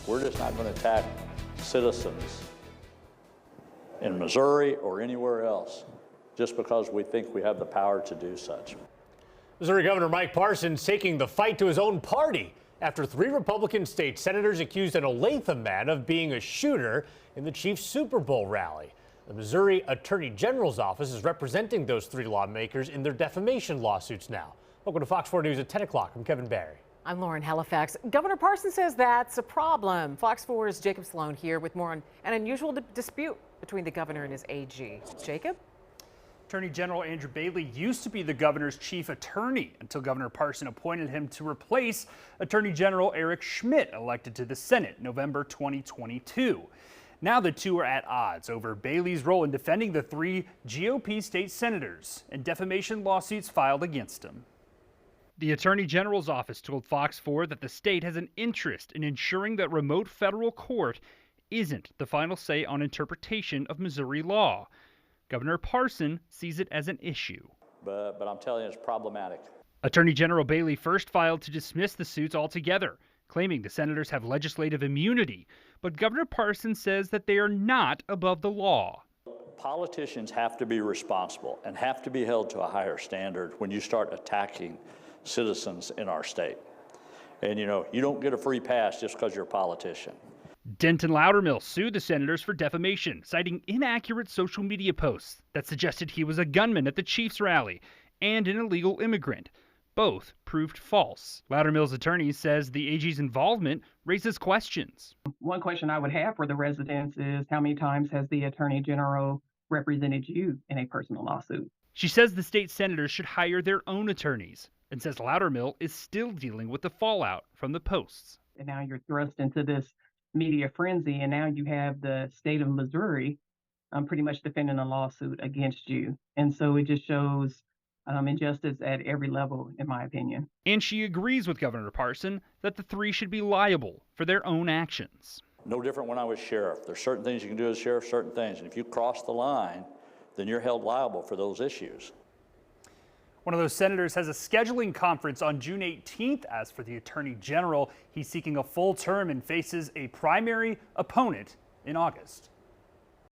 We're just not going to attack citizens in Missouri or anywhere else just because we think we have the power to do such. Missouri Governor Mike Parsons taking the fight to his own party after 3 Republican state senators accused an Olathe man of being a shooter in the Chiefs Super Bowl rally. The Missouri Attorney General's office is representing those 3 lawmakers in their defamation lawsuits now. Welcome to Fox 4 News at 10 o'clock. I'm Kevin Barry. I'm Lauren Halifax. Governor Parsons says that's a problem. Fox 4's Jacob Sloan here with more on an unusual dispute between the governor and his AG. Jacob? Attorney General Andrew Bailey used to be the governor's chief attorney until Governor Parsons appointed him to replace Attorney General Eric Schmitt, elected to the Senate November 2022. Now the two are at odds over Bailey's role in defending the 3 GOP state senators and defamation lawsuits filed against him. The Attorney General's office told Fox 4 that the state has an interest in ensuring that remote federal court isn't the final say on interpretation of Missouri law. Governor Parsons sees it as an issue. But I'm telling you, it's problematic. Attorney General Bailey first filed to dismiss the suits altogether, claiming the senators have legislative immunity. But Governor Parsons says that they are not above the law. Politicians have to be responsible and have to be held to a higher standard when you start attacking citizens in our state. And you don't get a free pass just because you're a politician. Denton Loudermill sued the senators for defamation, citing inaccurate social media posts that suggested he was a gunman at the Chiefs rally and an illegal immigrant. Both proved false. Loudermill's attorney says the AG's involvement raises questions. One question I would have for the residents is how many times has the Attorney General represented you in a personal lawsuit? She says the state senators should hire their own attorneys and says Loudermill is still dealing with the fallout from the posts. And now you're thrust into this media frenzy, and now you have the state of Missouri pretty much defending a lawsuit against you. And so it just shows injustice at every level, in my opinion. And she agrees with Governor Parsons that the 3 should be liable for their own actions. No different when I was sheriff. There's certain things you can do as sheriff, certain things. And if you cross the line, then you're held liable for those issues. One of those senators has a scheduling conference on June 18th. As for the Attorney General, he's seeking a full term and faces a primary opponent in August.